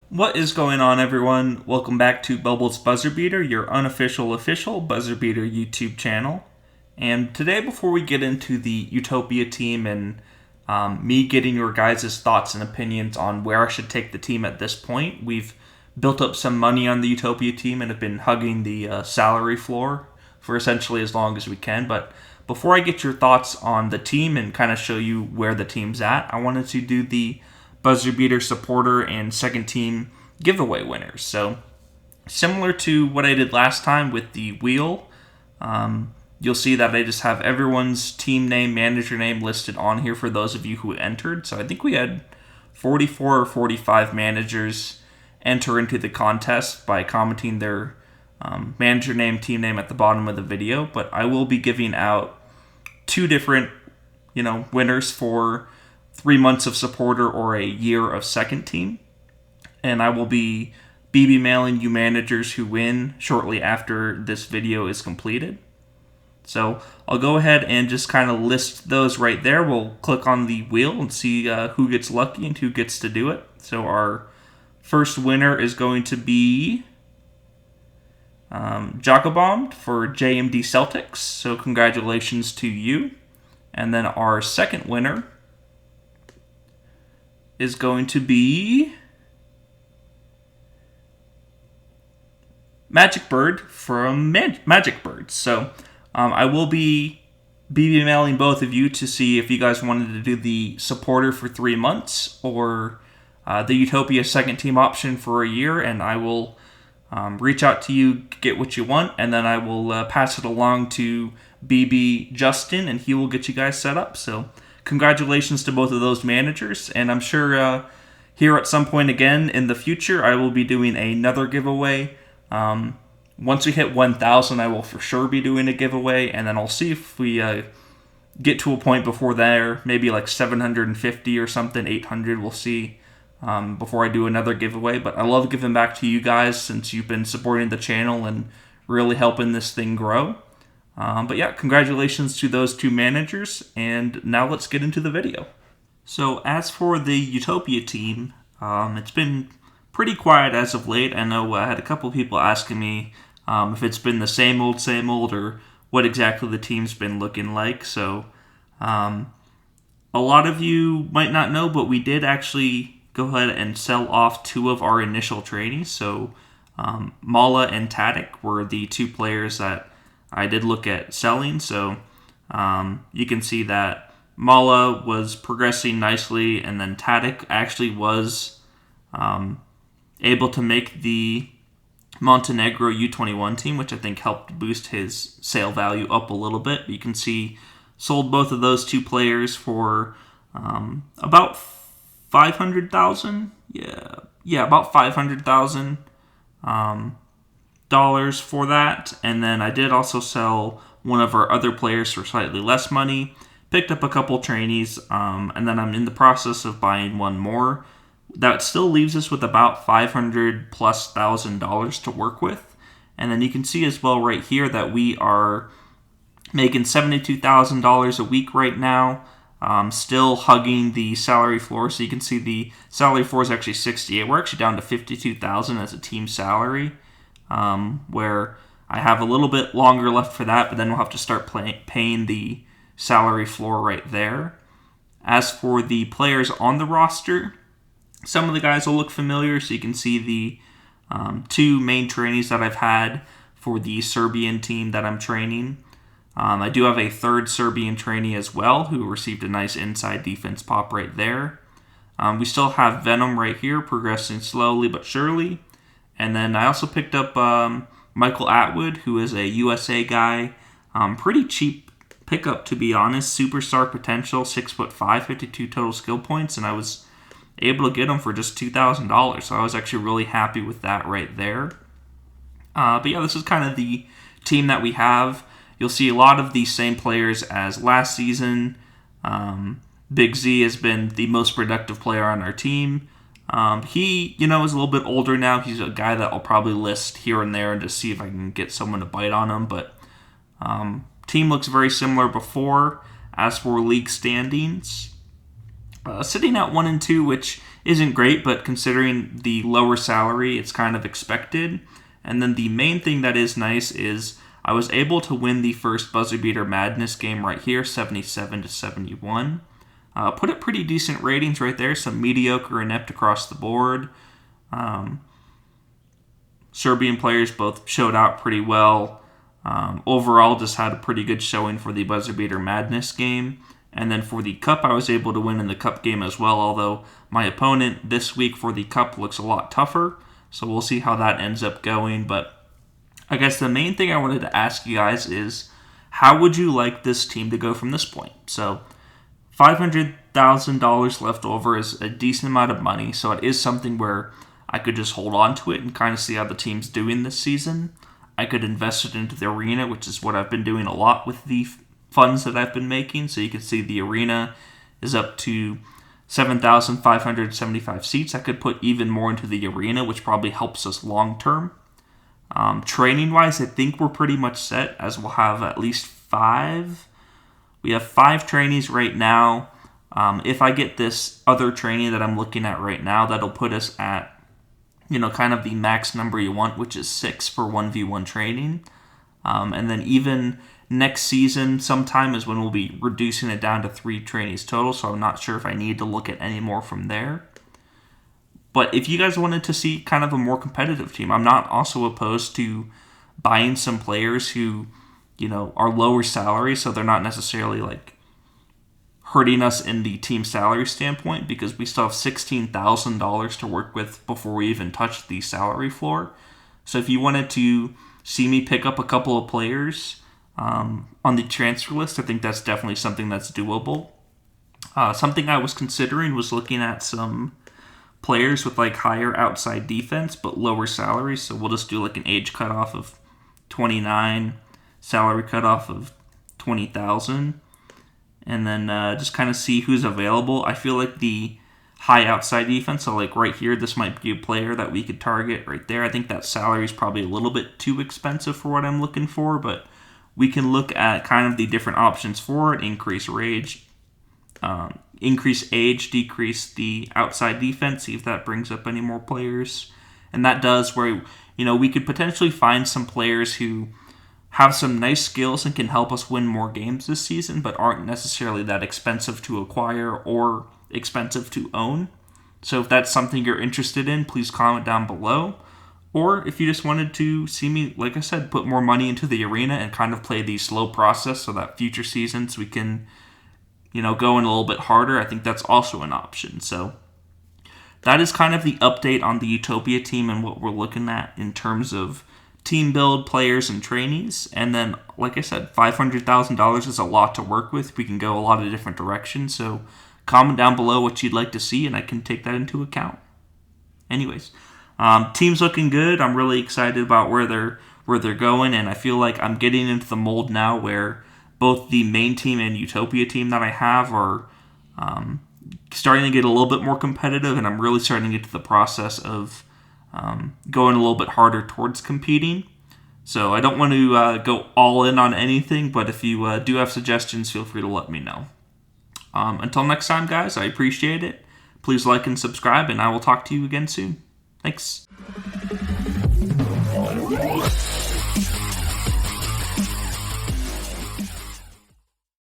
What is going on, everyone? Welcome back to Bubble's BuzzerBeater, your unofficial official BuzzerBeater YouTube channel. And today, before we get into the Utopia team and me getting your guys' thoughts and opinions on where I should take the team at this point, we've built up some money on the Utopia team and have been hugging the salary floor for essentially as long as we can. But before I get your thoughts on the team and kind of show you where the team's at, I wanted to do the BuzzerBeater supporter and second team giveaway winners. So similar to what I did last time with the wheel, you'll see that I just have everyone's team name, manager name listed on here for those of you who entered. So I think we had 44 or 45 managers enter into the contest by commenting their manager name, team name at the bottom of the video. But I will be giving out two different, winners for 3 months of supporter or a year of second team. And I will be BB mailing you managers who win shortly after this video is completed. So I'll go ahead and just kind of list those right there. We'll click on the wheel and see who gets lucky and who gets to do it. So our first winner is going to be Jacobomb for JMD Celtics. So congratulations to you. And then our second winner is going to be Magic Bird from Magic Birds. So I will be BB mailing both of you to see if you guys wanted to do the supporter for 3 months or the Utopia second team option for a year, and I will reach out to you, get what you want, and then I will pass it along to BB Justin, and he will get you guys set up. So congratulations to both of those managers, and I'm sure here at some point again in the future I will be doing another giveaway. Once we hit 1,000, I will for sure be doing a giveaway, and then I'll see if we get to a point before there, maybe like 750 or something, 800, we'll see, before I do another giveaway. But I love giving back to you guys since you've been supporting the channel and really helping this thing grow. But yeah, congratulations to those two managers, and now let's get into the video. So as for the Utopia team, it's been pretty quiet as of late. I know I had a couple of people asking me if it's been the same old, or what exactly the team's been looking like. So a lot of you might not know, but we did actually go ahead and sell off two of our initial trainees. So Mala and Tadic were the two players that I did look at selling. So you can see that Mala was progressing nicely, and then Tadic actually was able to make the Montenegro U21 team, which I think helped boost his sale value up a little bit. You can see sold both of those two players for about $500,000. Yeah, about $500,000 dollars for that. And then I did also sell one of our other players for slightly less money. Picked up a couple trainees, and then I'm in the process of buying one more. That still leaves us with about $500,000+ to work with. And then you can see as well right here that we are making $72,000 a week right now, still hugging the salary floor. So you can see the salary floor is actually 68. We're actually down to 52,000 as a team salary, where I have a little bit longer left for that, but then we'll have to start paying the salary floor right there. As for the players on the roster, some of the guys will look familiar. So you can see the two main trainees that I've had for the Serbian team that I'm training. I do have a third Serbian trainee as well who received a nice inside defense pop right there. We still have Venom right here progressing slowly but surely. And then I also picked up Michael Atwood, who is a USA guy. Pretty cheap pickup, to be honest. Superstar potential, 6'5", 52 total skill points, and I was able to get him for just $2,000. So I was actually really happy with that right there. But yeah, this is kind of the team that we have. You'll see a lot of the same players as last season. Big Z has been the most productive player on our team. He, is a little bit older now. He's a guy that I'll probably list here and there to see if I can get someone to bite on him. But team looks very similar before. As for league standings, sitting at 1 and 2, which isn't great, but considering the lower salary, it's kind of expected. And then the main thing that is nice is I was able to win the first BuzzerBeater Madness game right here, 77-71. Put up pretty decent ratings right there, some mediocre and inept across the board. Serbian players both showed out pretty well. Overall, just had a pretty good showing for the BuzzerBeater Madness game. And then for the Cup, I was able to win in the Cup game as well, although my opponent this week for the Cup looks a lot tougher. So we'll see how that ends up going. But I guess the main thing I wanted to ask you guys is, how would you like this team to go from this point? So $500,000 left over is a decent amount of money, so it is something where I could just hold on to it and kind of see how the team's doing this season. I could invest it into the arena, which is what I've been doing a lot with the funds that I've been making. So you can see the arena is up to 7,575 seats. I could put even more into the arena, which probably helps us long term. Training-wise, I think we're pretty much set, as we'll have at least 5. We have 5 trainees right now. If I get this other trainee that I'm looking at right now, that'll put us at, kind of the max number you want, which is 6 for 1v1 training. And then even next season sometime is when we'll be reducing it down to 3 trainees total, so I'm not sure if I need to look at any more from there. But if you guys wanted to see kind of a more competitive team, I'm not also opposed to buying some players who, are lower salary, so they're not necessarily like hurting us in the team salary standpoint, because we still have $16,000 to work with before we even touch the salary floor. So if you wanted to see me pick up a couple of players on the transfer list, I think that's definitely something that's doable. Something I was considering was looking at some players with like higher outside defense but lower salaries. So we'll just do like an age cutoff of 29, salary cutoff of 20,000, and then just kind of see who's available. I feel like the high outside defense, so like right here, this might be a player that we could target right there. I think that salary is probably a little bit too expensive for what I'm looking for, but we can look at kind of the different options for it. Increase age, decrease the outside defense, see if that brings up any more players. And that does where, we could potentially find some players who have some nice skills and can help us win more games this season, but aren't necessarily that expensive to acquire or expensive to own. So if that's something you're interested in, please comment down below. Or if you just wanted to see me, like I said, put more money into the arena and kind of play the slow process so that future seasons we can, go in a little bit harder, I think that's also an option. So that is kind of the update on the Utopia team and what we're looking at in terms of team build, players, and trainees. And then, like I said, $500,000 is a lot to work with. We can go a lot of different directions. So comment down below what you'd like to see, and I can take that into account. Anyways, team's looking good. I'm really excited about where they're going, and I feel like I'm getting into the mold now where both the main team and Utopia team that I have are starting to get a little bit more competitive, and I'm really starting to get to the process of going a little bit harder towards competing. So I don't want to go all in on anything, but if you do have suggestions, feel free to let me know. Until next time, guys, I appreciate it. Please like and subscribe, and I will talk to you again soon. Thanks.